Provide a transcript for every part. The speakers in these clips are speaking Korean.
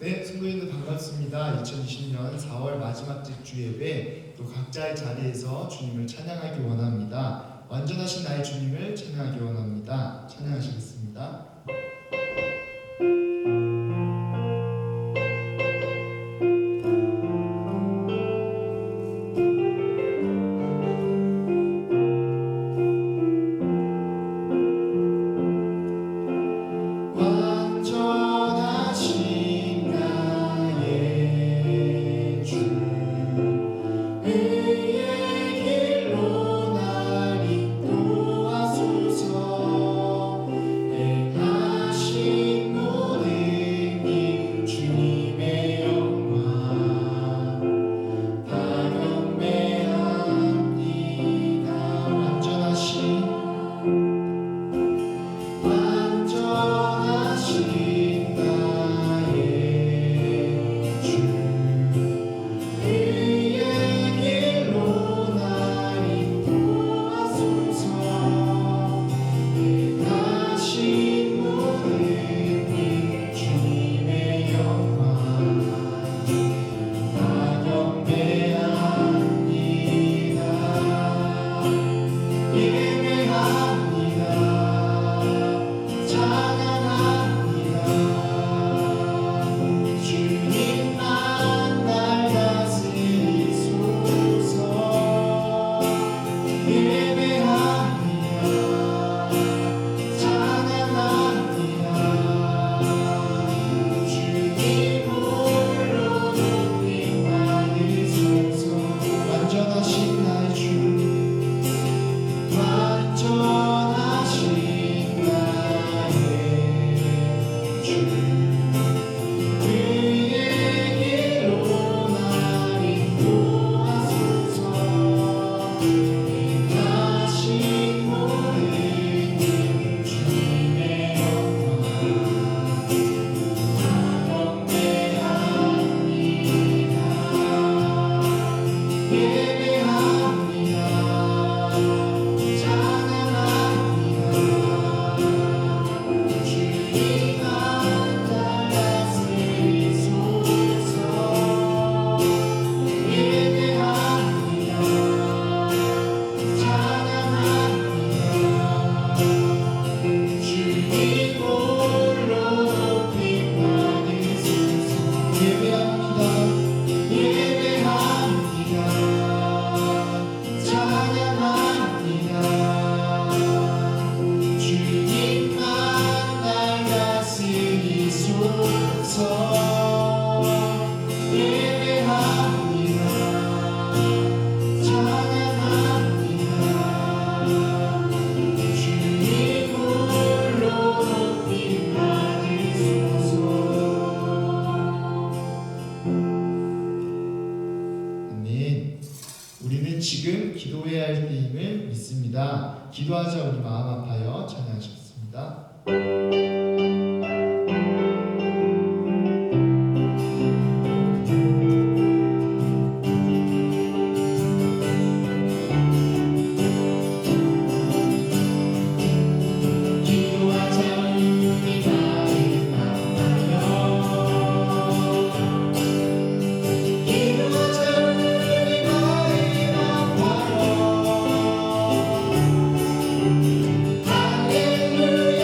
네, 성도님들 반갑습니다. 2020년 4월 마지막 주 예배, 또 각자의 자리에서 주님을 찬양하기 원합니다. 완전하신 나의 주님을 찬양하기 원합니다. 찬양하시겠습니다. 지금 기도해야 할 때임을 믿습니다. 기도하자 우리 마음 아파요. 찬양하시겠습니다. 할렐루야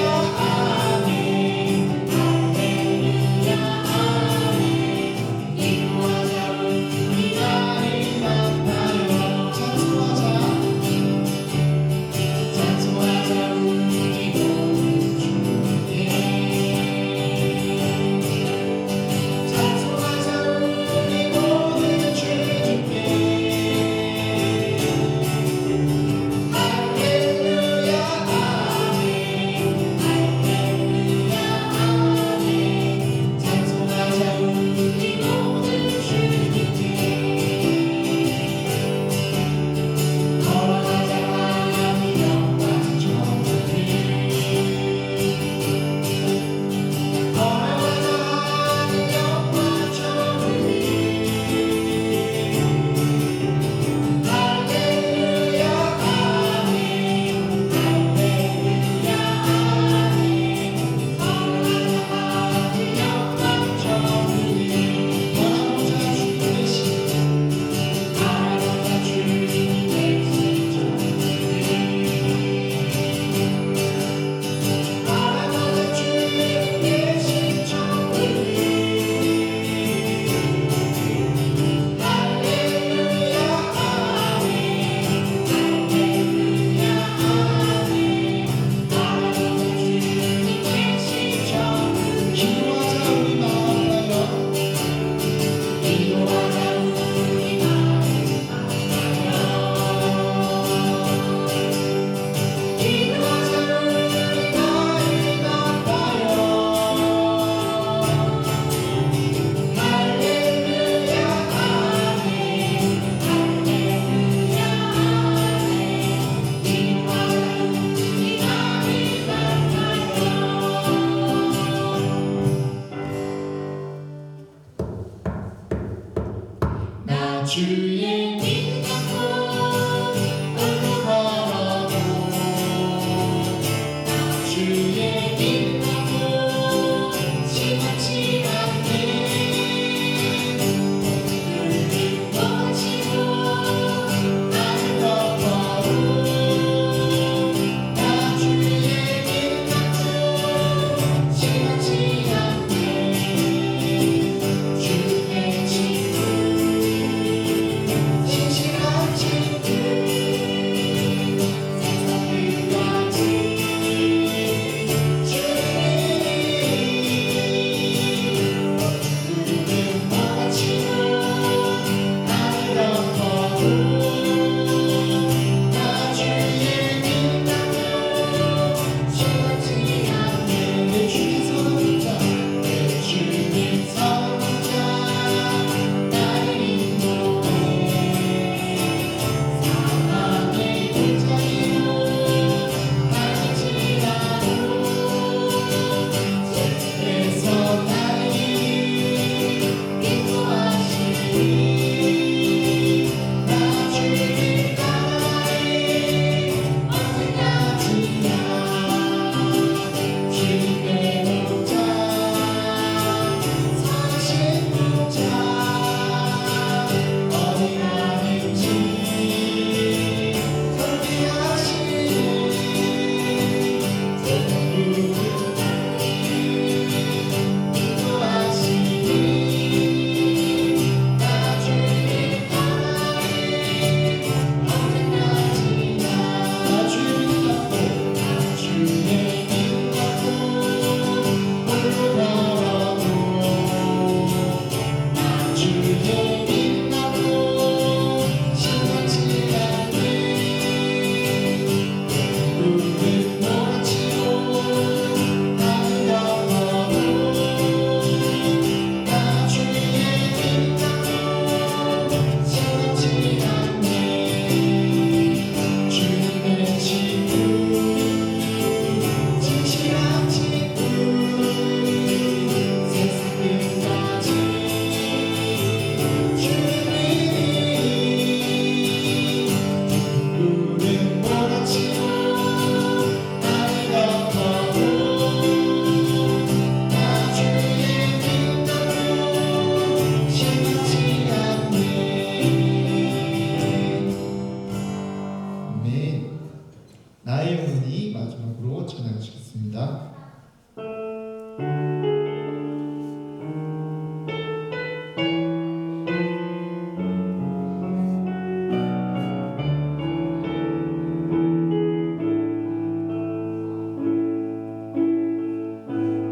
주의 민 갖고 홀로 걸어도 주의 민 갖고 시원치 않네 눈을 뻗치고 나를 덮어도 나 주의 민 갖고 시원치 않네 주의 친구 신실한 친구 세상 끝까지 주님 뻗치고 나를 덮어도 나 주의 민 갖고 시원치 않네 내 주님 선언자 내 주님 선언자 나를 인도해 사랑의 길자리로 나가지라도 주께서 나를 인도하시니 나 주님 따라가리 언제까지나 주님의 목자 사신 목자 어디 가는지 소리하시니 인도하시니 나 주님 따라가리 언제까지나 나 주님 갖고 홀로 걸어도 나 주의 민 갖고 시원치 않네 눈을 뻗치고 나를 덮어도 나 주의 민 갖고 시원치 않네 주님의 친구 진실한 친구 세상 끝까지 주님이 눈을 몰아치고 나를 덮어도 나 주의 민 갖고 시원치 않네 아멘. 나의 영혼이 마지막으로 찬양하시겠습니다.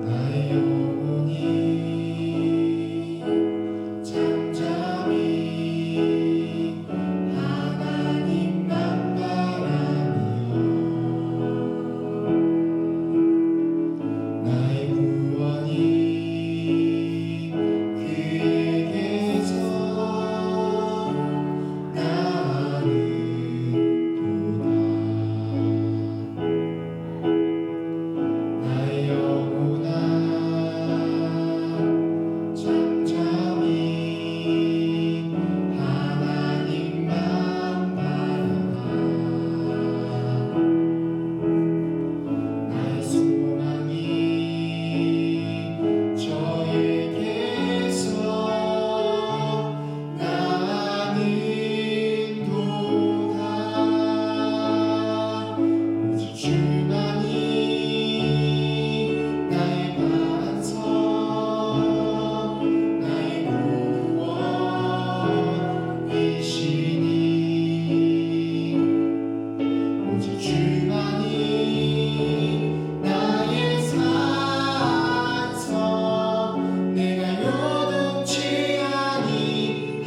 나의 영혼이 잠잠히 하나님만 바라며 나의 구원이 그에게서 나는도다 나의 영혼아 잠잠히 하나님만 바라라 나의 소망이 저에게서 나는도다 오직 주만이 나의 반석 나의 구원이시니 오직 주만이 나의 산성 내가 요동치 아니하리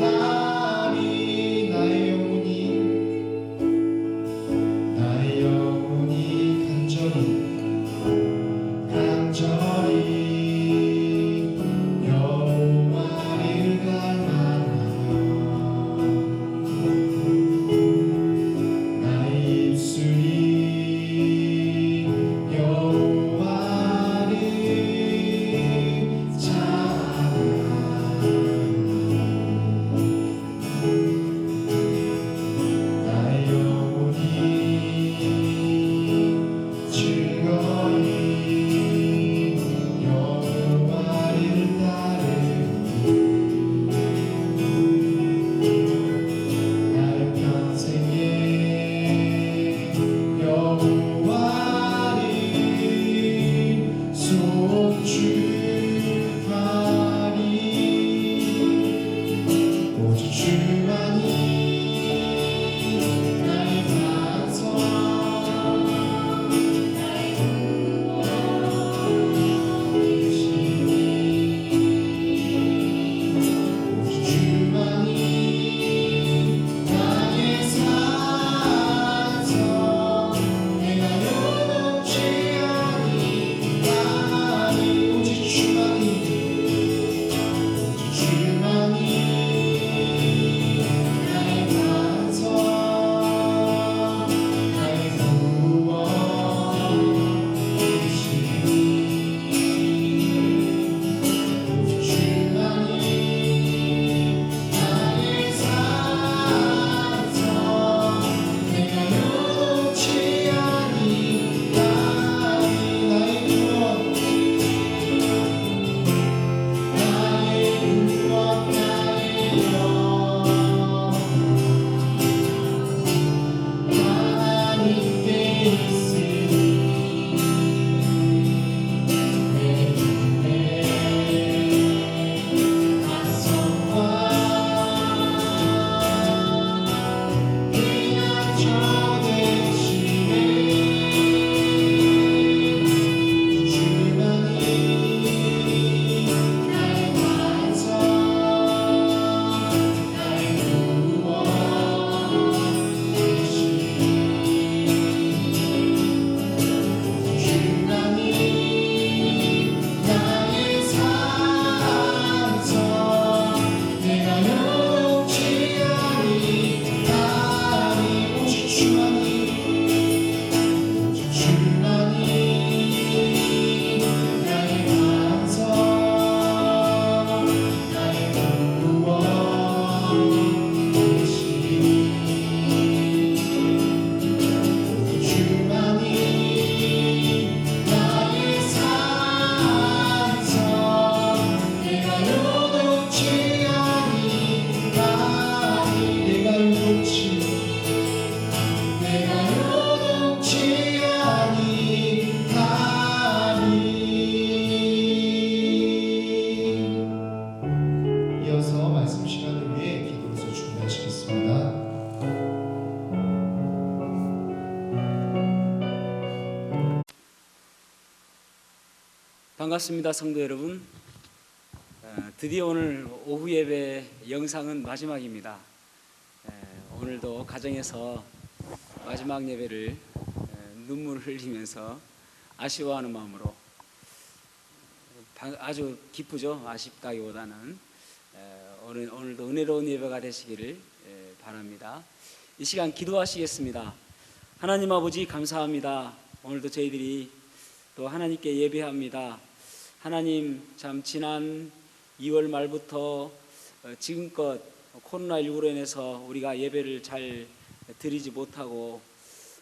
반갑습니다, 성도 여러분. 드디어 오늘 오후 예배 영상은 마지막입니다. 오늘도 가정에서 마지막 예배를 눈물을 흘리면서 아쉬워하는 마음으로 아주 기쁘죠. 아쉽다기보다는 오늘도 은혜로운 예배가 되시기를 바랍니다. 이 시간 기도하시겠습니다. 하나님 아버지 감사합니다. 오늘도 저희들이 또 하나님께 예배합니다. 하나님, 참 지난 2월 말부터 지금껏 코로나19로 인해서 우리가 예배를 잘 드리지 못하고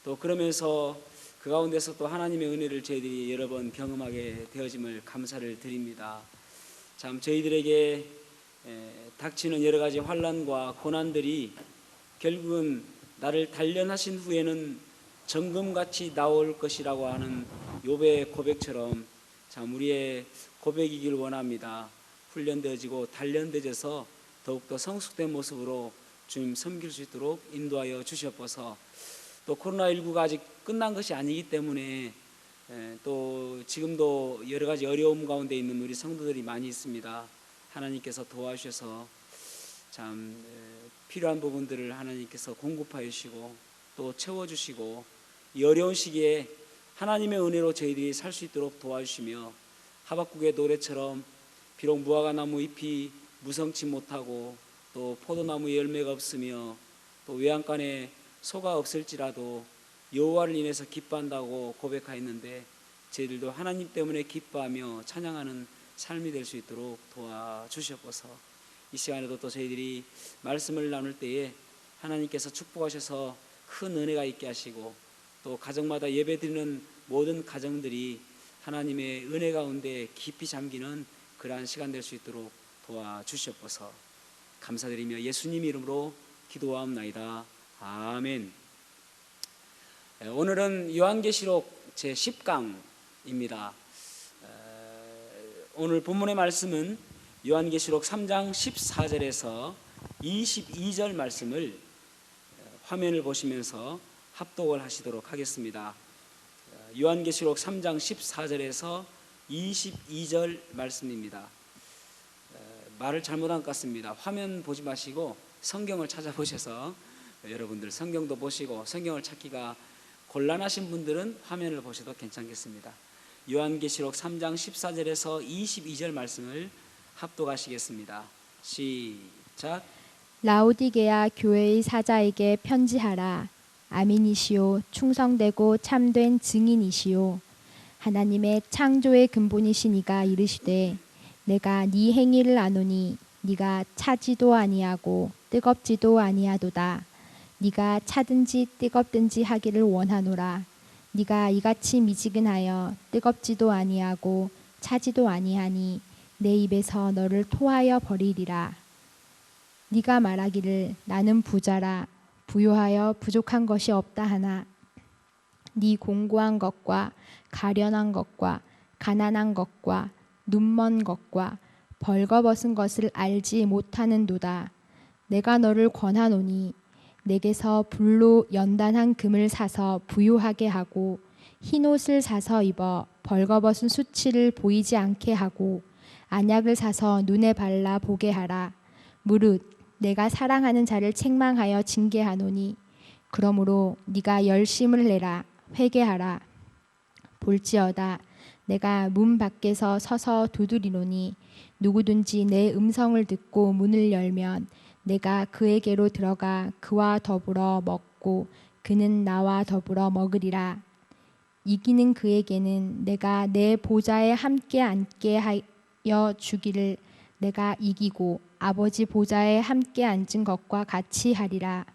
또 그러면서 그 가운데서 또 하나님의 은혜를 저희들이 여러 번 경험하게 되어짐을 감사를 드립니다. 참 저희들에게 닥치는 여러 가지 환난과 고난들이 결국은 나를 단련하신 후에는 정금같이 나올 것이라고 하는 욥의 고백처럼 참 우리의 고백이길 원합니다. 훈련되어지고 단련되어져서 더욱더 성숙된 모습으로 주님 섬길 수 있도록 인도하여 주시옵소서. 또 코로나19가 아직 끝난 것이 아니기 때문에 또 지금도 여러 가지 어려움 가운데 있는 우리 성도들이 많이 있습니다. 하나님께서 도와주셔서 참 필요한 부분들을 하나님께서 공급하여 주시고 또 채워주시고 이 어려운 시기에 하나님의 은혜로 저희들이 살 수 있도록 도와주시며 하박국의 노래처럼 비록 무화과나무 잎이 무성치 못하고 또 포도나무 열매가 없으며 또 외양간에 소가 없을지라도 여호와를 인해서 기뻐한다고 고백하였는데 저희들도 하나님 때문에 기뻐하며 찬양하는 삶이 될 수 있도록 도와주시옵소서. 이 시간에도 또 저희들이 말씀을 나눌 때에 하나님께서 축복하셔서 큰 은혜가 있게 하시고 또 가정마다 예배드리는 모든 가정들이 하나님의 은혜 가운데 깊이 잠기는 그러한 시간 될 수 있도록 도와주시옵소서. 감사드리며 예수님 이름으로 기도하옵나이다. 아멘. 오늘은 요한계시록 제10강입니다. 오늘 본문의 말씀은 요한계시록 3장 14절에서 22절 말씀을 화면을 보시면서 합독을 하시도록 하겠습니다. 요한계시록 3장 14절에서 22절 말씀입니다. 말을 잘못한 것 같습니다. 화면 보지 마시고 성경을 찾아보셔서 여러분들 성경도 보시고 성경을 찾기가 곤란하신 분들은 화면을 보셔도 괜찮겠습니다. 요한계시록 3장 14절에서 22절 말씀을 합독하시겠습니다. 시작. 라오디게아 교회의 사자에게 편지하라. 아민이시오 충성되고 참된 증인이시오 하나님의 창조의 근본이신 이가 이르시되 내가 네 행위를 아노니 네가 차지도 아니하고 뜨겁지도 아니하도다. 네가 차든지 뜨겁든지 하기를 원하노라. 네가 이같이 미지근하여 뜨겁지도 아니하고 차지도 아니하니 내 입에서 너를 토하여 버리리라. 네가 말하기를 나는 부자라 부요하여 부족한 것이 없다 하나 네 공고한 것과 가련한 것과 가난한 것과 눈먼 것과 벌거벗은 것을 알지 못하는도다. 내가 너를 권하노니 내게서 불로 연단한 금을 사서 부요하게 하고 흰옷을 사서 입어 벌거벗은 수치를 보이지 않게 하고 안약을 사서 눈에 발라 보게 하라. 무릇 내가 사랑하는 자를 책망하여 징계하노니 그러므로 네가 열심을 내라. 회개하라. 볼지어다 내가 문 밖에서 서서 두드리노니 누구든지 내 음성을 듣고 문을 열면 내가 그에게로 들어가 그와 더불어 먹고 그는 나와 더불어 먹으리라. 이기는 그에게는 내가 내 보좌에 함께 앉게 하여 주기를 내가 이기고 아버지 보좌에 함께 앉은 것과 같이 하리라.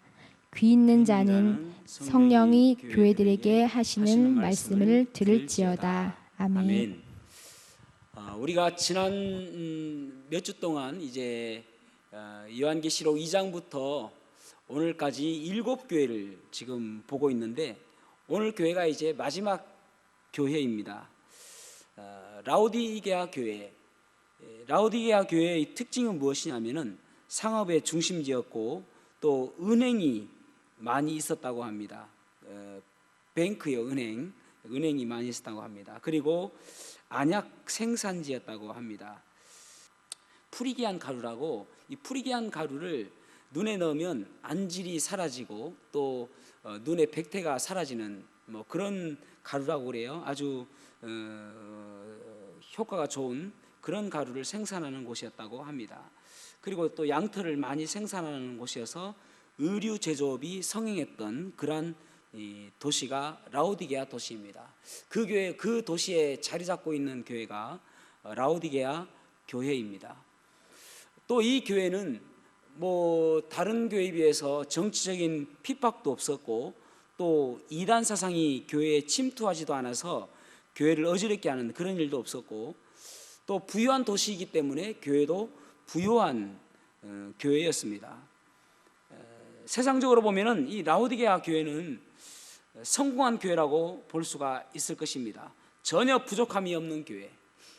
귀 있는 자는 성령이 교회들에게 하시는 말씀을 들을지어다. 아멘. 우리가 지난 몇 주 동안 이제 요한계시록 2장부터 오늘까지 7교회를 지금 보고 있는데 오늘 교회가 이제 마지막 교회입니다. 라오디게아 교회. 라오디게아 교회의 특징은 무엇이냐면은 상업의 중심지였고 또 은행이 많이 있었다고 합니다. 뱅크요, 은행이 많이 있었다고 합니다. 그리고 안약 생산지였다고 합니다. 프리기안 가루라고, 이 프리기안 가루를 눈에 넣으면 안질이 사라지고 또 눈의 백태가 사라지는 뭐 그런 가루라고 그래요. 아주 효과가 좋은 그런 가루를 생산하는 곳이었다고 합니다. 그리고 또 양털을 많이 생산하는 곳이어서 의류 제조업이 성행했던 그러한 이 도시가 라오디게아 도시입니다. 그 교회, 그 도시에 자리 잡고 있는 교회가 라오디게아 교회입니다. 또 이 교회는 뭐 다른 교회에 비해서 정치적인 핍박도 없었고 또 이단 사상이 교회에 침투하지도 않아서 교회를 어지럽게 하는 그런 일도 없었고 또 부유한 도시이기 때문에 교회도 부유한 교회였습니다. 세상적으로 보면은 이 라오디게아 교회는 성공한 교회라고 볼 수가 있을 것입니다. 전혀 부족함이 없는 교회.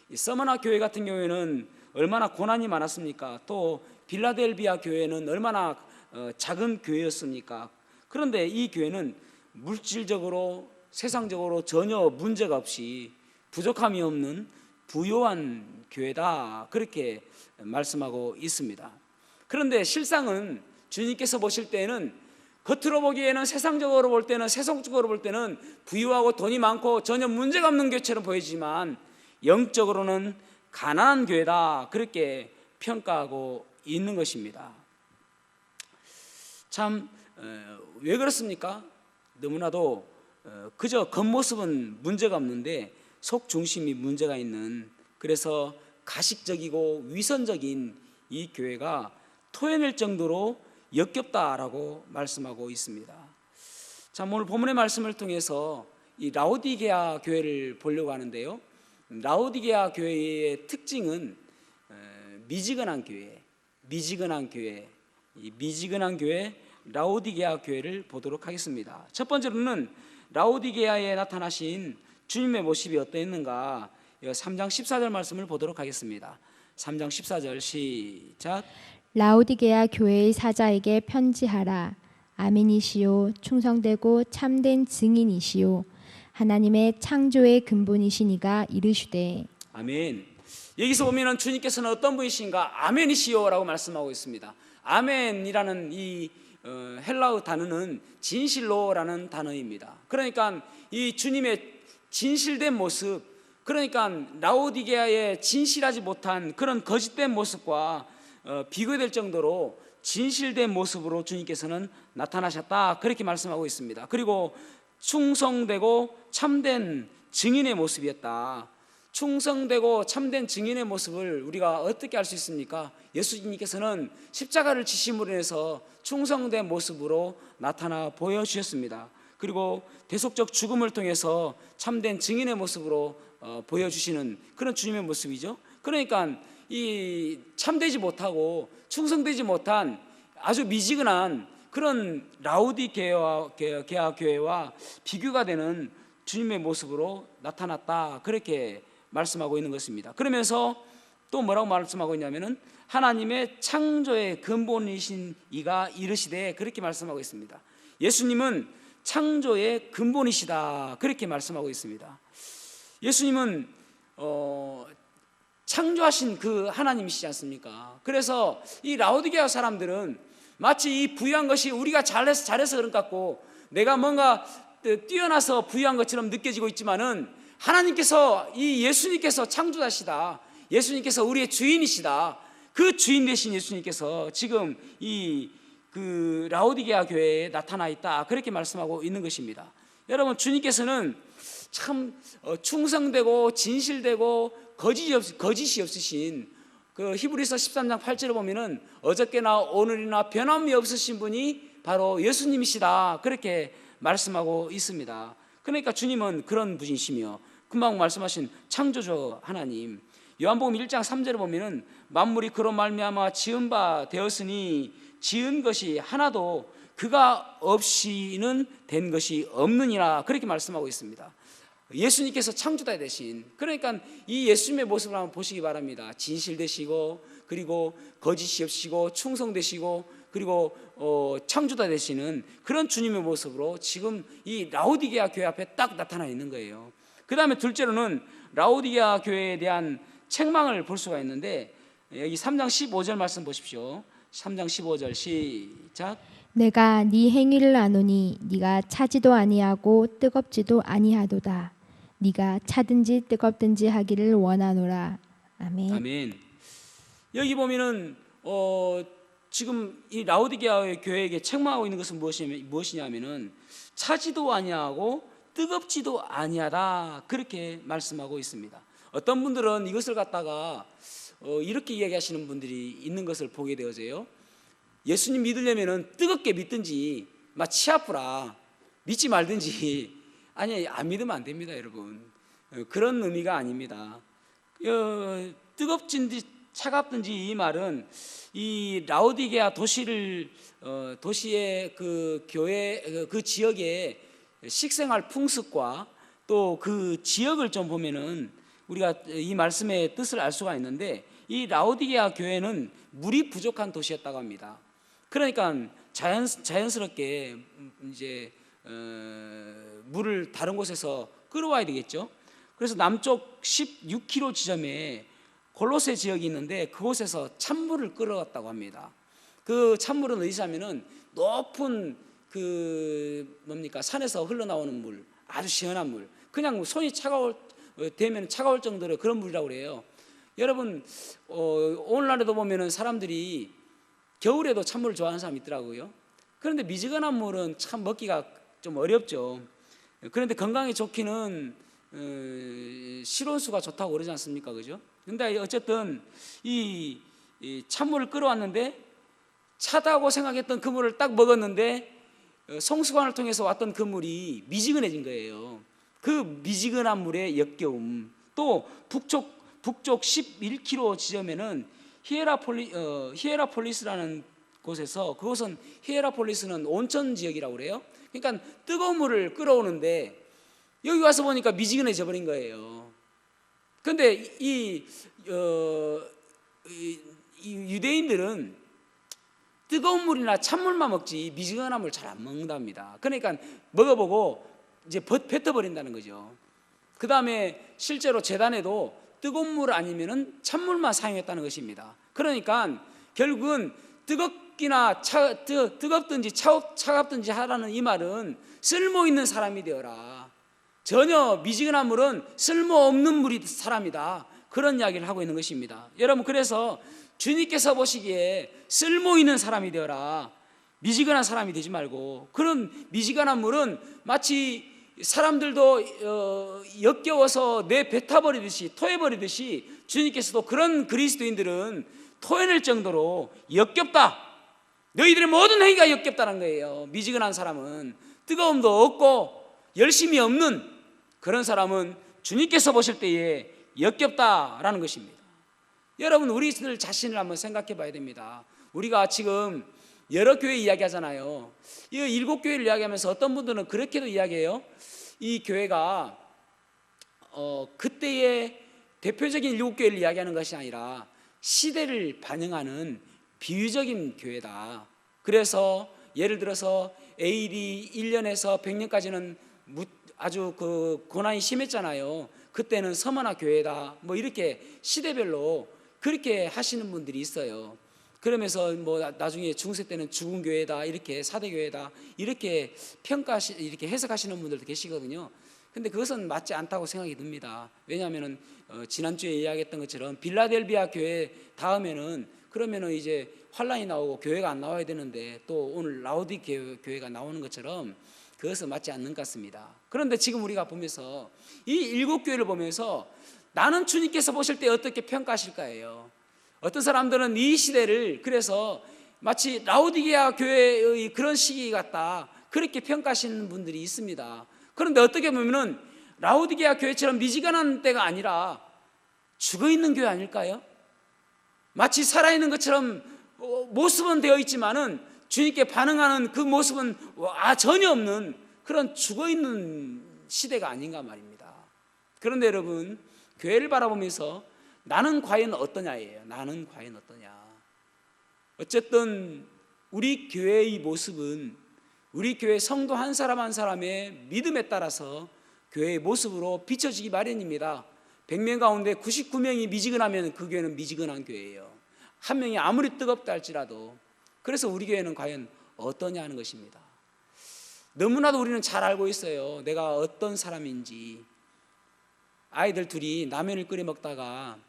이 서머나 교회 같은 경우에는 얼마나 고난이 많았습니까? 또 빌라델비아 교회는 얼마나 작은 교회였습니까? 그런데 이 교회는 물질적으로 세상적으로 전혀 문제가 없이 부족함이 없는 부유한 교회다, 그렇게 말씀하고 있습니다. 그런데 실상은 주님께서 보실 때에는 겉으로 보기에는 세상적으로 볼 때는 세속적으로 볼 때는 부유하고 돈이 많고 전혀 문제가 없는 교회처럼 보이지만 영적으로는 가난한 교회다, 그렇게 평가하고 있는 것입니다. 참 왜 그렇습니까? 너무나도 그저 겉모습은 문제가 없는데 속 중심이 문제가 있는, 그래서 가식적이고 위선적인 이 교회가 토해낼 정도로 역겹다라고 말씀하고 있습니다. 자, 오늘 본문의 말씀을 통해서 이 라오디게아 교회를 보려고 하는데요. 라오디게아 교회의 특징은 미지근한 교회, 이 미지근한 교회 라오디게아 교회를 보도록 하겠습니다. 첫 번째로는 라오디게아에 나타나신 주님의 모습이 어떠했는가, 3장 14절 말씀을 보도록 하겠습니다. 3장 14절 시작. 라오디게아 교회의 사자에게 편지하라. 아멘이시오, 충성되고 참된 증인이시오, 하나님의 창조의 근본이시니가 이르시되. 아멘. 여기서 보면은 주님께서는 어떤 분이신가? 아멘이시오라고 말씀하고 있습니다. 아멘이라는 이 헬라어 단어는 진실로라는 단어입니다. 그러니까 이 주님의 진실된 모습, 그러니까 라오디게아의 진실하지 못한 그런 거짓된 모습과 비교될 정도로 진실된 모습으로 주님께서는 나타나셨다, 그렇게 말씀하고 있습니다. 그리고 충성되고 참된 증인의 모습이었다. 충성되고 참된 증인의 모습을 우리가 어떻게 알 수 있습니까? 예수님께서는 십자가를 지심으로 인해서 충성된 모습으로 나타나 보여주셨습니다. 그리고 대속적 죽음을 통해서 참된 증인의 모습으로 보여주시는 그런 주님의 모습이죠. 그러니까 이 참되지 못하고 충성되지 못한 아주 미지근한 그런 라오디게아 교회와 비교가 되는 주님의 모습으로 나타났다, 그렇게 말씀하고 있는 것입니다. 그러면서 또 뭐라고 말씀하고 있냐면은 하나님의 창조의 근본이신 이가 이르시되, 그렇게 말씀하고 있습니다. 예수님은 창조의 근본이시다, 그렇게 말씀하고 있습니다. 예수님은 창조하신 그 하나님이시지 않습니까? 그래서 이 라오디게아 사람들은 마치 이 부유한 것이 우리가 잘해서 그런 것 같고 내가 뭔가 뛰어나서 부유한 것처럼 느껴지고 있지만은 하나님께서, 이 예수님께서 창조자시다, 예수님께서 우리의 주인이시다, 그 주인 되신 예수님께서 지금 그 라오디게아 교회에 나타나 있다, 그렇게 말씀하고 있는 것입니다. 여러분, 주님께서는 참 충성되고 진실되고 거짓이 없으신 그 히브리서 13장 8절에 보면은 어저께나 오늘이나 변함이 없으신 분이 바로 예수님이시다, 그렇게 말씀하고 있습니다. 그러니까 주님은 그런 분이시며 금방 말씀하신 창조주 하나님, 요한복음 1장 3절에 보면은 만물이 그로 말미암아 지은 바 되었으니 지은 것이 하나도 그가 없이는 된 것이 없느니라, 그렇게 말씀하고 있습니다. 예수님께서 창조자 되신, 그러니까 이 예수님의 모습을 한번 보시기 바랍니다. 진실되시고 그리고 거짓이 없으시고 충성되시고 그리고 창조자 되시는 그런 주님의 모습으로 지금 이 라오디게아 교회 앞에 딱 나타나 있는 거예요. 그 다음에 둘째로는 라오디게아 교회에 대한 책망을 볼 수가 있는데, 여기 3장 15절 말씀 보십시오. 3장 15절 시작. 내가 네 행위를 아노니 네가 차지도 아니하고 뜨겁지도 아니하도다. 네가 차든지 뜨겁든지 하기를 원하노라. 아멘. 아멘. 여기 보면은 지금 이 라오디게아 교회에게 책망하고 있는 것은 무엇이냐면은 차지도 아니하고 뜨겁지도 아니하다, 그렇게 말씀하고 있습니다. 어떤 분들은 이것을 갖다가 이렇게 이야기하시는 분들이 있는 것을 보게 되어져요. 예수님 믿으려면은 뜨겁게 믿든지 막 치 아프라 믿지 말든지, 아니 안 믿으면 안 됩니다, 여러분. 그런 의미가 아닙니다. 뜨겁든지 차갑든지, 이 말은 이 라오디게아 도시의 그 교회 그 지역의 식생활 풍습과 또 그 지역을 좀 보면은 우리가 이 말씀의 뜻을 알 수가 있는데, 이 라오디게아 교회는 물이 부족한 도시였다고 합니다. 그러니까 자연스럽게 이제 물을 다른 곳에서 끌어와야 되겠죠. 그래서 남쪽 16km 지점에 골로새 지역이 있는데 그곳에서 찬물을 끌어왔다고 합니다. 그 찬물은 어디서 하면은 높은 산에서 흘러나오는 물, 아주 시원한 물, 그냥 손이 되면 차가울 정도로 그런 물이라고 그래요. 여러분, 오늘날에도 보면은 사람들이 겨울에도 찬물을 좋아하는 사람이 있더라고요. 그런데 미지근한 물은 참 먹기가 좀 어렵죠. 그런데 건강에 좋기는 실온수가 좋다고 그러지 않습니까? 그죠? 근데 어쨌든 이 찬물을 끌어왔는데, 차다고 생각했던 그 물을 딱 먹었는데 송수관을 통해서 왔던 그 물이 미지근해진 거예요. 그 미지근한 물의 역겨움. 또 북쪽 11km 지점에는 히에라폴리스라는 곳에서, 그곳은 히에라폴리스는 온천 지역이라고 그래요. 그러니까 뜨거운 물을 끌어오는데 여기 와서 보니까 미지근해져 버린 거예요. 그런데 이 유대인들은 뜨거운 물이나 찬물만 먹지 미지근한 물 잘 안 먹는답니다. 그러니까 먹어보고 이제 뱉어버린다는 거죠. 그 다음에 실제로 제단에도 뜨거운 물 아니면은 찬물만 사용했다는 것입니다. 그러니까 결국은 뜨겁든지 차갑든지 하라는 이 말은 쓸모 있는 사람이 되어라. 전혀 미지근한 물은 쓸모없는 물이 사람이다, 그런 이야기를 하고 있는 것입니다. 여러분, 그래서 주님께서 보시기에 쓸모 있는 사람이 되어라. 미지근한 사람이 되지 말고, 그런 미지근한 물은 마치 사람들도 역겨워서 뱉어버리듯이, 토해버리듯이, 주님께서도 그런 그리스도인들은 토해낼 정도로 역겹다, 너희들의 모든 행위가 역겹다는 거예요. 미지근한 사람은, 뜨거움도 없고 열심이 없는 그런 사람은 주님께서 보실 때에 역겹다라는 것입니다. 여러분, 우리들 자신을 한번 생각해 봐야 됩니다. 우리가 지금 여러 교회 이야기하잖아요. 이 7교회를 이야기하면서 어떤 분들은 그렇게도 이야기해요. 이 교회가 그때의 대표적인 7교회를 이야기하는 것이 아니라 시대를 반영하는 비유적인 교회다. 그래서 예를 들어서 AD 1년에서 100년까지는 아주 그 고난이 심했잖아요. 그때는 서머나 교회다, 뭐 이렇게 시대별로 그렇게 하시는 분들이 있어요. 그러면서 뭐 나중에 중세 때는 죽은 교회다, 이렇게 사대 교회다, 이렇게 이렇게 해석하시는 분들도 계시거든요. 근데 그것은 맞지 않다고 생각이 듭니다. 왜냐하면은 지난주에 이야기했던 것처럼 빌라델비아 교회 다음에는 그러면은 이제 환란이 나오고 교회가 안 나와야 되는데, 또 오늘 라오디게아 교회가 나오는 것처럼 그것은 맞지 않는 것 같습니다. 그런데 지금 우리가 보면서 이 7교회를 보면서 나는 주님께서 보실 때 어떻게 평가하실까요? 어떤 사람들은 이 시대를 그래서 마치 라오디게아 교회의 그런 시기 같다, 그렇게 평가하시는 분들이 있습니다. 그런데 어떻게 보면은 라오디게아 교회처럼 미지근한 때가 아니라 죽어있는 교회 아닐까요? 마치 살아있는 것처럼 모습은 되어 있지만은 주님께 반응하는 그 모습은 전혀 없는 그런 죽어있는 시대가 아닌가 말입니다. 그런데 여러분, 교회를 바라보면서 나는 과연 어떠냐예요. 나는 과연 어떠냐. 어쨌든 우리 교회의 모습은 우리 교회 성도 한 사람 한 사람의 믿음에 따라서 교회의 모습으로 비춰지기 마련입니다. 100명 가운데 99명이 미지근하면 그 교회는 미지근한 교회예요. 한 명이 아무리 뜨겁다 할지라도. 그래서 우리 교회는 과연 어떠냐 하는 것입니다. 너무나도 우리는 잘 알고 있어요. 내가 어떤 사람인지. 아이들 둘이 라면을 끓여 먹다가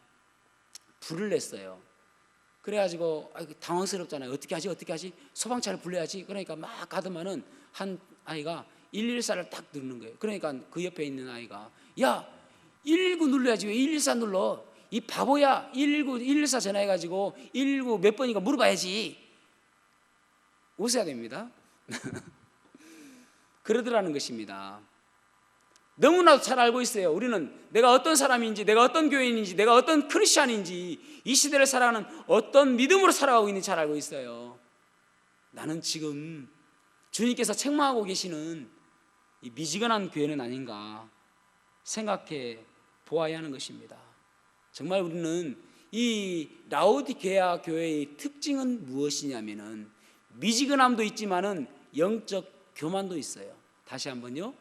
불을 냈어요. 그래가지고 당황스럽잖아요. 어떻게 하지? 소방차를 불러야지. 그러니까 막 가더만은 한 아이가 114를 딱 누르는 거예요. 그러니까 그 옆에 있는 아이가, 야, 119 눌러야지 왜 114 눌러? 이 바보야. 119, 114 전화해가지고 119 몇 번인가 물어봐야지. 웃어야 됩니다. 그러더라는 것입니다. 너무나도 잘 알고 있어요. 우리는 내가 어떤 사람인지, 내가 어떤 교인인지, 내가 어떤 크리스찬인지, 이 시대를 살아가는 어떤 믿음으로 살아가고 있는지 잘 알고 있어요. 나는 지금 주님께서 책망하고 계시는 이 미지근한 교회는 아닌가 생각해 보아야 하는 것입니다. 정말 우리는 이 라오디게아 교회의 특징은 무엇이냐면은 미지근함도 있지만은 영적 교만도 있어요. 다시 한번요.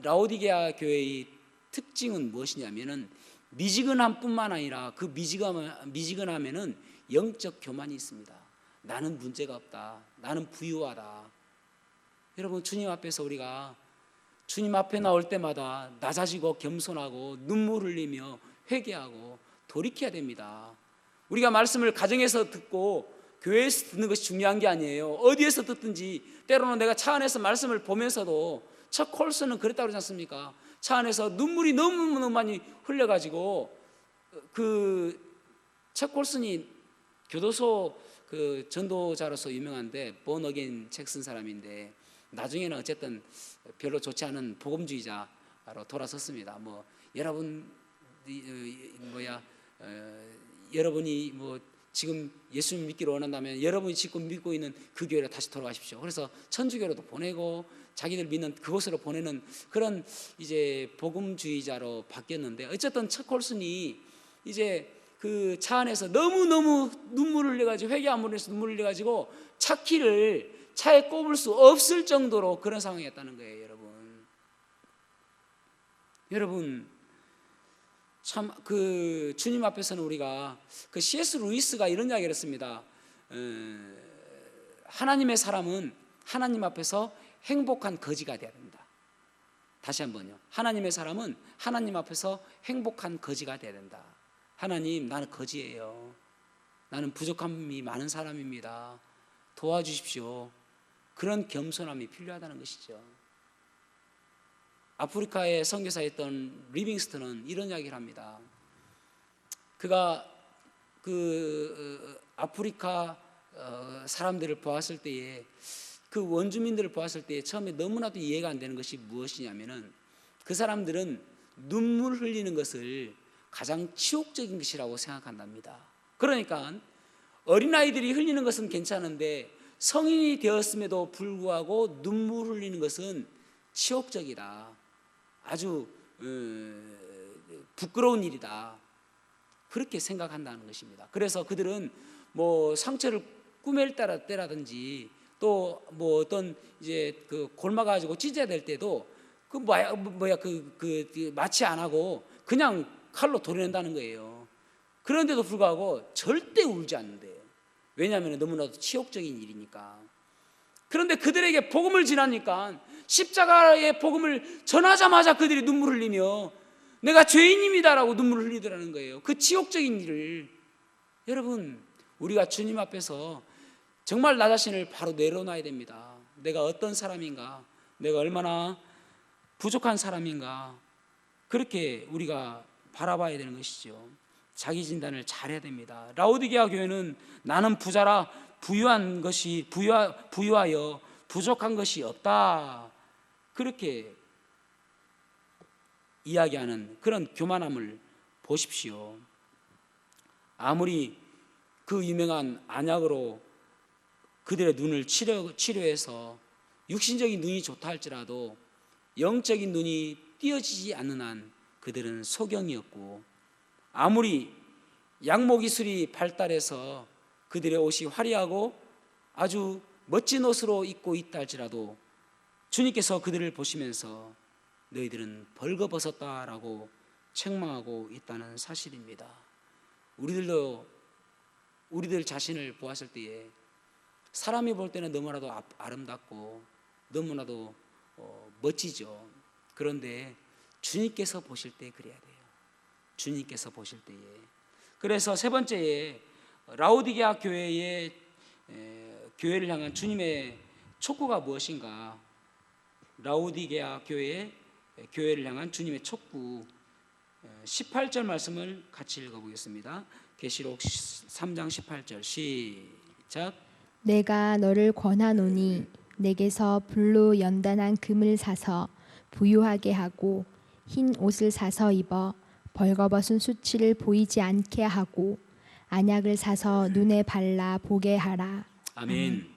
라오디게아 교회의 특징은 무엇이냐면은 미지근함뿐만 아니라 그 미지근함에는 영적 교만이 있습니다. 나는 문제가 없다. 나는 부유하다. 여러분, 주님 앞에서 우리가 주님 앞에 나올 때마다 낮아지고 겸손하고 눈물 흘리며 회개하고 돌이켜야 됩니다. 우리가 말씀을 가정에서 듣고 교회에서 듣는 것이 중요한 게 아니에요. 어디에서 듣든지. 때로는 내가 차 안에서 말씀을 보면서도, 첫 콜스는 그랬다고 그러지 않습니까? 차 안에서 눈물이 너무너무 많이 흘려가지고 그 첫 콜슨이 교도소 그 전도자로서 유명한데 본 어게인 책 쓴 사람인데 나중에는 어쨌든 별로 좋지 않은 복음주의자로 돌아섰습니다. 뭐 여러분이 뭐 지금 예수님 믿기를 원한다면 여러분이 지금 믿고 있는 그 교회로 다시 돌아가십시오. 그래서 천주교로도 보내고 자기들 믿는 그곳으로 보내는 그런 이제 복음주의자로 바뀌었는데, 어쨌든 첫 콜슨이 이제 그 차 안에서 너무너무 눈물을 흘려가지고, 회개함으로 해서 눈물을 흘려가지고 차 키를 차에 꼽을 수 없을 정도로 그런 상황이었다는 거예요. 여러분 참 그 주님 앞에서는 우리가, 그 C.S. 루이스가 이런 이야기를 했습니다. 하나님의 사람은 하나님 앞에서 행복한 거지가 되어야 된다. 다시 한번요. 하나님의 사람은 하나님 앞에서 행복한 거지가 되어야 된다. 하나님, 나는 거지예요. 나는 부족함이 많은 사람입니다. 도와주십시오. 그런 겸손함이 필요하다는 것이죠. 아프리카의 선교사였던 리빙스턴은 이런 이야기를 합니다. 그가 그 아프리카 사람들을 보았을 때에, 그 원주민들을 보았을 때에 처음에 너무나도 이해가 안 되는 것이 무엇이냐면은, 그 사람들은 눈물 흘리는 것을 가장 치욕적인 것이라고 생각한답니다. 그러니까 어린아이들이 흘리는 것은 괜찮은데 성인이 되었음에도 불구하고 눈물 흘리는 것은 치욕적이다. 아주 부끄러운 일이다. 그렇게 생각한다는 것입니다. 그래서 그들은 뭐 상처를 꾸밀 때라든지 또 뭐 어떤 이제 그 골마가지고 찢어야 될 때도 마취 안 하고 그냥 칼로 도려낸다는 거예요. 그런데도 불구하고 절대 울지 않는데요. 왜냐하면 너무나도 치욕적인 일이니까. 그런데 그들에게 복음을 전하니까, 십자가의 복음을 전하자마자 그들이 눈물 흘리며 내가 죄인입니다라고 눈물을 흘리더라는 거예요. 그 치욕적인 일을. 여러분, 우리가 주님 앞에서 정말 나 자신을 바로 내려놔야 됩니다. 내가 어떤 사람인가, 내가 얼마나 부족한 사람인가, 그렇게 우리가 바라봐야 되는 것이죠. 자기 진단을 잘해야 됩니다. 라오디게아 교회는 나는 부자라 부유하여 부족한 것이 없다, 그렇게 이야기하는 그런 교만함을 보십시오. 아무리 그 유명한 안약으로 그들의 눈을 치료해서 육신적인 눈이 좋다 할지라도 영적인 눈이 띄어지지 않는 한 그들은 소경이었고, 아무리 양모기술이 발달해서 그들의 옷이 화려하고 아주 멋진 옷으로 입고 있다 할지라도 주님께서 그들을 보시면서 너희들은 벌거벗었다라고 책망하고 있다는 사실입니다. 우리들 자신을 보았을 때에 사람이 볼 때는 너무나도 아름답고 너무나도 멋지죠. 그런데 주님께서 보실 때 그래야 돼요. 주님께서 보실 때에. 그래서 세 번째에 라오디게아 교회를 향한 주님의 촉구가 무엇인가? 라오디게아 교회를 향한 주님의 촉구 18절 말씀을 같이 읽어보겠습니다. 계시록 3장 18절 시작. 내가 너를 권하노니 내게서 불로 연단한 금을 사서 부유하게 하고 흰 옷을 사서 입어 벌거벗은 수치를 보이지 않게 하고 안약을 사서 눈에 발라 보게 하라. 아멘.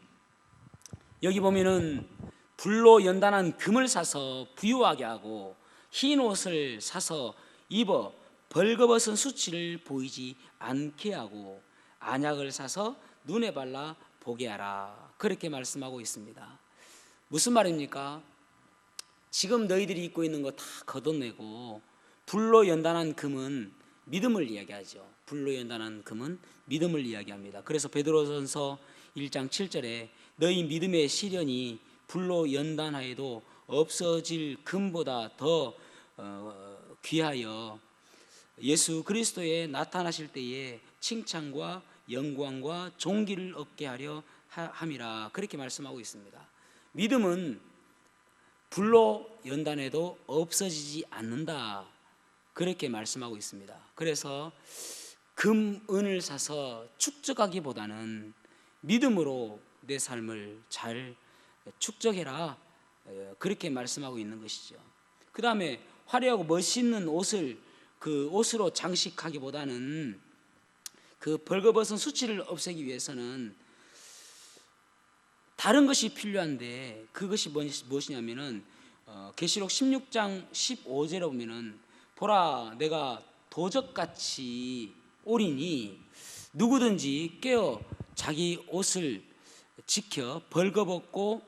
여기 보면은 불로 연단한 금을 사서 부유하게 하고 흰 옷을 사서 입어 벌거벗은 수치를 보이지 않게 하고 안약을 사서 눈에 발라 보게 하라. 그렇게 말씀하고 있습니다. 무슨 말입니까? 지금 너희들이 입고 있는 거 다 걷어내고 불로 연단한 금은 믿음을 이야기하죠. 불로 연단한 금은 믿음을 이야기합니다. 그래서 베드로전서 1장 7절에 너희 믿음의 시련이 불로 연단하여도 없어질 금보다 더 귀하여 예수 그리스도에 나타나실 때에 칭찬과 영광과 존귀를 얻게 하려 함이라. 그렇게 말씀하고 있습니다. 믿음은 불로 연단해도 없어지지 않는다. 그렇게 말씀하고 있습니다. 그래서 금, 은을 사서 축적하기보다는 믿음으로 내 삶을 잘 축적해라. 그렇게 말씀하고 있는 것이죠. 그 다음에 화려하고 멋있는 옷을 그 옷으로 장식하기보다는 그 벌거벗은 수치를 없애기 위해서는 다른 것이 필요한데 그것이 무엇이냐면은 계시록 16장 15절에 보면은 보라 내가 도적같이 오리니 누구든지 깨어 자기 옷을 지켜 벌거벗고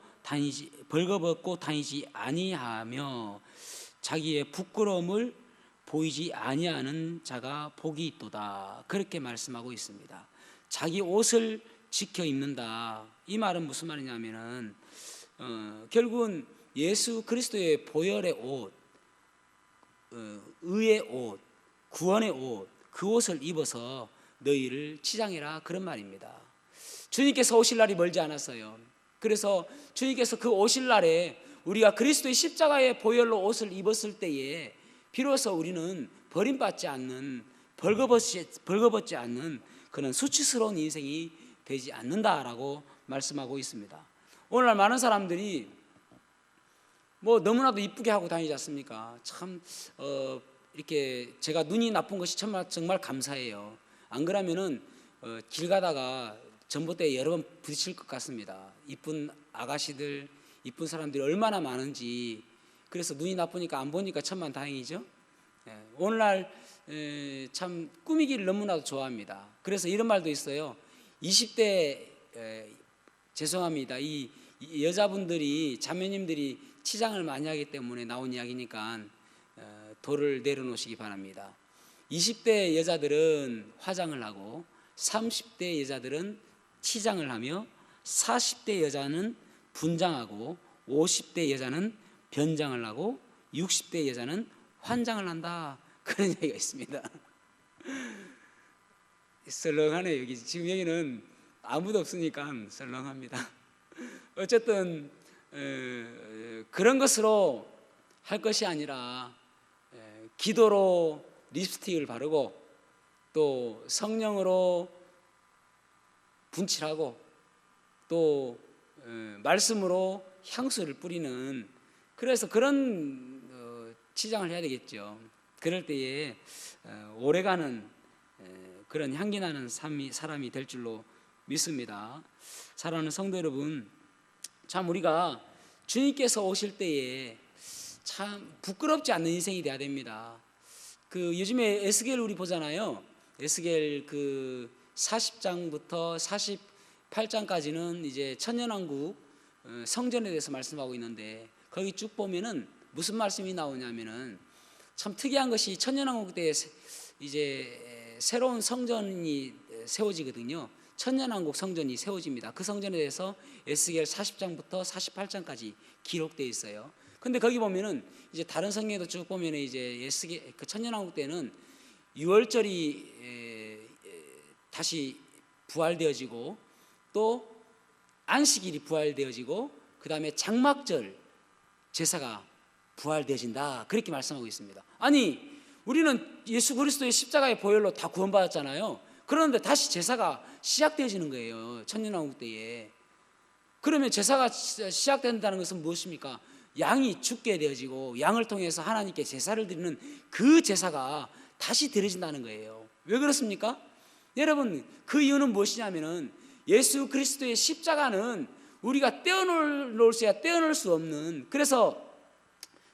다니지 아니하며 자기의 부끄러움을 보이지 아니하는 자가 복이 있도다. 그렇게 말씀하고 있습니다. 자기 옷을 지켜 입는다. 이 말은 무슨 말이냐면은 결국은 예수 그리스도의 보혈의 옷, 의의 옷, 구원의 옷, 그 옷을 입어서 너희를 치장해라. 그런 말입니다. 주님께서 오실 날이 멀지 않았어요. 그래서 주님께서 그 오실 날에 우리가 그리스도의 십자가의 보혈로 옷을 입었을 때에 비로소 우리는 버림받지 않는 벌거벗지 않는 그런 수치스러운 인생이 되지 않는다라고 말씀하고 있습니다. 오늘날 많은 사람들이 뭐 너무나도 이쁘게 하고 다니지 않습니까? 참 이렇게 제가 눈이 나쁜 것이 정말 감사해요. 안 그러면은 길 가다가 전봇대에 여러 번 부딪힐 것 같습니다. 이쁜 아가씨들, 이쁜 사람들이 얼마나 많은지. 그래서 눈이 나쁘니까 안 보니까 천만 다행이죠. 오늘날 참 꾸미기를 너무나도 좋아합니다. 그래서 이런 말도 있어요. 20대 죄송합니다. 이 여자분들이 자매님들이 치장을 많이 하기 때문에 나온 이야기니까 도를 내려놓으시기 바랍니다. 20대 여자들은 화장을 하고 30대 여자들은 치장을 하며 40대 여자는 분장하고 50대 여자는 변장을 하고 60대 여자는 환장을 한다. 그런 얘기가 있습니다. 썰렁하네. 여기 지금 여기는 아무도 없으니까 썰렁합니다. 어쨌든 그런 것으로 할 것이 아니라 기도로 립스틱을 바르고 또 성령으로 분칠하고 또 말씀으로 향수를 뿌리는, 그래서 그런 치장을 해야 되겠죠. 그럴 때에 오래가는 그런 향기 나는 사람이 될 줄로 믿습니다. 사랑하는 성도 여러분, 참 우리가 주님께서 오실 때에 참 부끄럽지 않는 인생이 돼야 됩니다. 그 요즘에 에스겔 우리 보잖아요. 에스겔 그 40장부터 48장까지는 이제 천년왕국 성전에 대해서 말씀하고 있는데 거기 쭉 보면은 무슨 말씀이 나오냐면은 참 특이한 것이 천년왕국 때 이제 새로운 성전이 세워지거든요. 천년왕국 성전이 세워집니다. 그 성전에 대해서 에스겔 40장부터 48장까지 기록되어 있어요. 근데 거기 보면은 이제 다른 성경에도 쭉 보면은 이제 에스겔 그 천년왕국 때는 유월절이 다시 부활되어지고 또 안식일이 부활되어지고 그 다음에 장막절 제사가 부활되어진다, 그렇게 말씀하고 있습니다. 아니 우리는 예수 그리스도의 십자가의 보혈로 다 구원받았잖아요. 그런데 다시 제사가 시작되어지는 거예요, 천년왕국 때에. 그러면 제사가 시작된다는 것은 무엇입니까? 양이 죽게 되어지고 양을 통해서 하나님께 제사를 드리는 그 제사가 다시 드려진다는 거예요. 왜 그렇습니까? 여러분, 그 이유는 무엇이냐면은 예수 그리스도의 십자가는 우리가 떼어놓을 수 없는, 그래서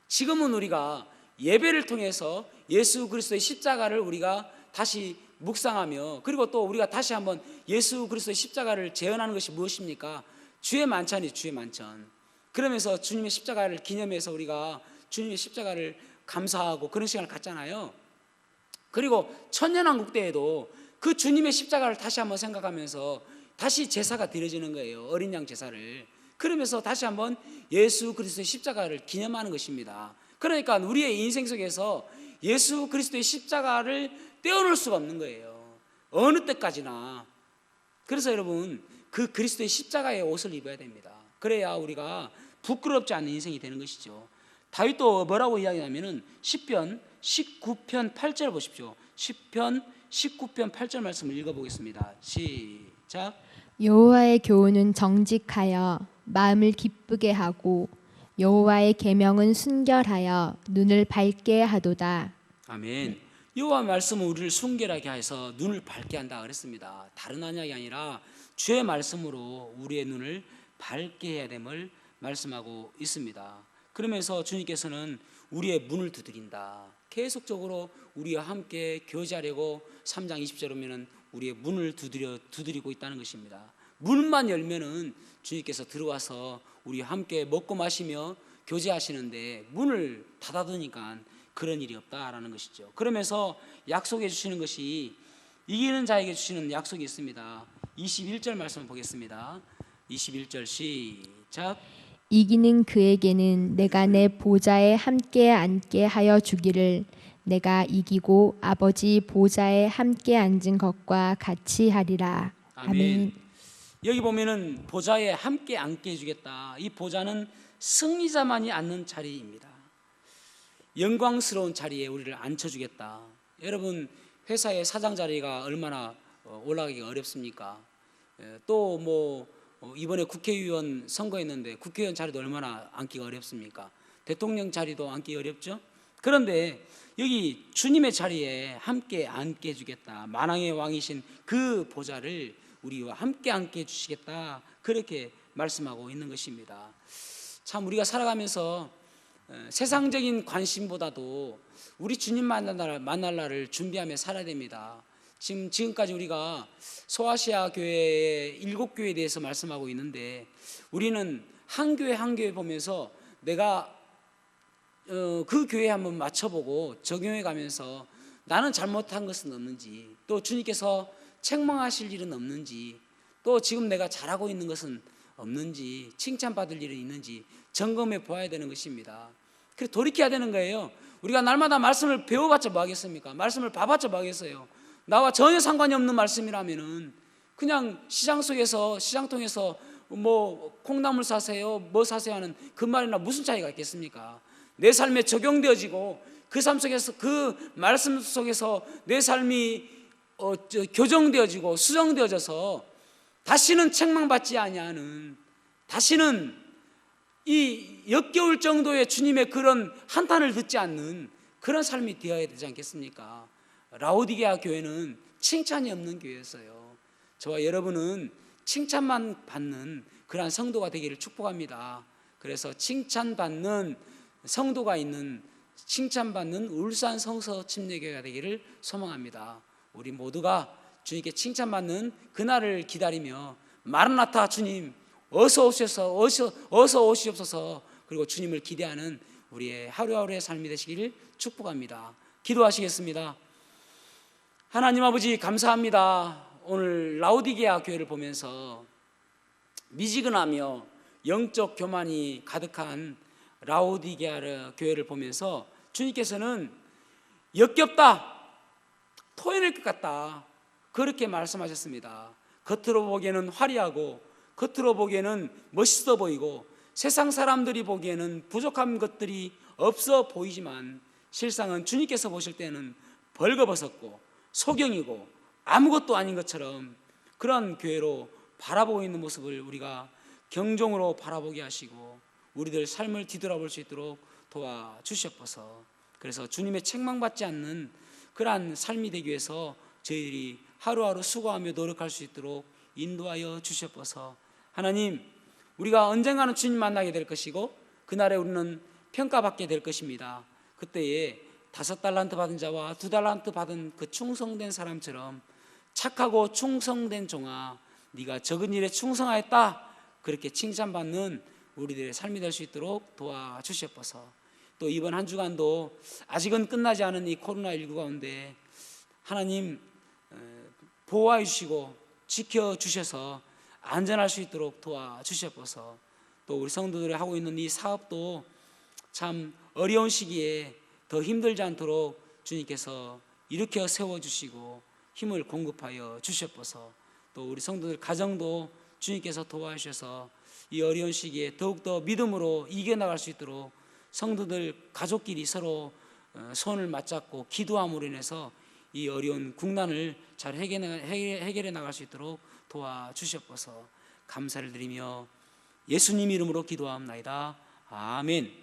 지금은 우리가 예배를 통해서 예수 그리스도의 십자가를 우리가 다시 묵상하며, 그리고 또 우리가 다시 한번 예수 그리스도의 십자가를 재현하는 것이 무엇입니까? 주의 만찬이 주의 만찬. 그러면서 주님의 십자가를 기념해서 우리가 주님의 십자가를 감사하고 그런 시간을 갖잖아요. 그리고 천년왕국 때에도 그 주님의 십자가를 다시 한번 생각하면서 다시 제사가 드려지는 거예요, 어린 양 제사를. 그러면서 다시 한번 예수 그리스도의 십자가를 기념하는 것입니다. 그러니까 우리의 인생 속에서 예수 그리스도의 십자가를 떼어놓을 수가 없는 거예요, 어느 때까지나. 그래서 여러분, 그 그리스도의 십자가의 옷을 입어야 됩니다. 그래야 우리가 부끄럽지 않은 인생이 되는 것이죠. 다윗도 뭐라고 이야기하냐면은 시편 19편 8절 보십시오. 시편 19편 8절 말씀을 읽어보겠습니다. 시작. 여호와의 교훈은 정직하여 마음을 기쁘게 하고 여호와의 계명은 순결하여 눈을 밝게 하도다. 아멘. 여호와 말씀은 우리를 순결하게 해서 눈을 밝게 한다 그랬습니다. 다른 언약이 아니라 주의 말씀으로 우리의 눈을 밝게 해야 됨을 말씀하고 있습니다. 그러면서 주님께서는 우리의 문을 두드린다, 계속적으로 우리와 함께 교제하려고 3장 20절 보면은 우리의 문을 두드리고 있다는 것입니다. 문만 열면은 주님께서 들어와서 우리와 함께 먹고 마시며 교제하시는데, 문을 닫아두니까 그런 일이 없다라는 것이죠. 그러면서 약속해 주시는 것이, 이기는 자에게 주시는 약속이 있습니다. 21절 말씀 보겠습니다. 21절 시작. 이기는 그에게는 내가 내 보좌에 함께 앉게 하여 주기를, 내가 이기고 아버지 보좌에 함께 앉은 것과 같이 하리라. 아멘. 여기 보면은 보좌에 함께 앉게 해주겠다. 이 보좌는 승리자만이 앉는 자리입니다. 영광스러운 자리에 우리를 앉혀주겠다. 여러분, 회사의 사장 자리가 얼마나 올라가기가 어렵습니까? 또 뭐 이번에 국회의원 선거했는데 국회의원 자리도 얼마나 앉기가 어렵습니까? 대통령 자리도 앉기 어렵죠. 그런데 여기 주님의 자리에 함께 앉게 해주겠다, 만왕의 왕이신 그 보좌를 우리와 함께 앉게 해주시겠다, 그렇게 말씀하고 있는 것입니다. 참 우리가 살아가면서 세상적인 관심보다도 우리 주님 만날 날을 준비하며 살아야 됩니다. 지금까지 우리가 소아시아 교회의 7교회에 대해서 말씀하고 있는데, 우리는 한 교회 한 교회 보면서 내가 그 교회에 한번 맞춰보고 적용해 가면서 나는 잘못한 것은 없는지, 또 주님께서 책망하실 일은 없는지, 또 지금 내가 잘하고 있는 것은 없는지, 칭찬받을 일은 있는지 점검해 보아야 되는 것입니다. 그래서 돌이켜야 되는 거예요. 우리가 날마다 말씀을 배워봤자 뭐 하겠습니까? 말씀을 봐봤자 뭐 하겠어요? 나와 전혀 상관이 없는 말씀이라면은 그냥 시장 통해서 뭐 콩나물 사세요, 뭐 사세요 하는 그 말이나 무슨 차이가 있겠습니까? 내 삶에 적용되어지고 그 삶 속에서, 그 말씀 속에서 내 삶이 교정되어지고 수정되어져서 다시는 책망받지 아니하는, 다시는 이 역겨울 정도의 주님의 그런 한탄을 듣지 않는 그런 삶이 되어야 되지 않겠습니까? 라오디게아 교회는 칭찬이 없는 교회였어요. 저와 여러분은 칭찬만 받는 그러한 성도가 되기를 축복합니다. 그래서 칭찬받는 성도가 있는, 칭찬받는 울산 성서 침례교회가 되기를 소망합니다. 우리 모두가 주님께 칭찬받는 그날을 기다리며 마르나타 주님 어서 오시옵소서, 그리고 주님을 기대하는 우리의 하루하루의 삶이 되시기를 축복합니다. 기도하시겠습니다. 하나님 아버지 감사합니다. 오늘 라오디게아 교회를 보면서 미지근하며 영적 교만이 가득한 라오디게아 교회를 보면서 주님께서는 역겹다, 토해낼 것 같다, 그렇게 말씀하셨습니다. 겉으로 보기에는 화려하고 겉으로 보기에는 멋있어 보이고 세상 사람들이 보기에는 부족한 것들이 없어 보이지만 실상은 주님께서 보실 때는 벌거벗었고 소경이고 아무것도 아닌 것처럼 그런 교회로 바라보고 있는 모습을 우리가 경종으로 바라보게 하시고 우리들 삶을 뒤돌아볼 수 있도록 도와주시옵소서. 그래서 주님의 책망받지 않는 그러한 삶이 되기 위해서 저희들이 하루하루 수고하며 노력할 수 있도록 인도하여 주시옵소서. 하나님, 우리가 언젠가는 주님 만나게 될 것이고 그날에 우리는 평가받게 될 것입니다. 그때에 5달란트 받은 자와 2달란트 받은 그 충성된 사람처럼 착하고 충성된 종아, 네가 적은 일에 충성하였다, 그렇게 칭찬받는 우리들의 삶이 될 수 있도록 도와주시옵소서. 또 이번 한 주간도 아직은 끝나지 않은 이 코로나19 가운데 하나님 보호해 주시고 지켜주셔서 안전할 수 있도록 도와주시옵소서. 또 우리 성도들이 하고 있는 이 사업도 참 어려운 시기에 더 힘들지 않도록 주님께서 일으켜 세워주시고 힘을 공급하여 주시옵소서. 또 우리 성도들 가정도 주님께서 도와주셔서 이 어려운 시기에 더욱더 믿음으로 이겨나갈 수 있도록 성도들 가족끼리 서로 손을 맞잡고 기도함으로 인해서 이 어려운 국난을 잘 해결해 나갈 수 있도록 도와주시옵소서. 감사를 드리며 예수님 이름으로 기도합나이다. 아멘.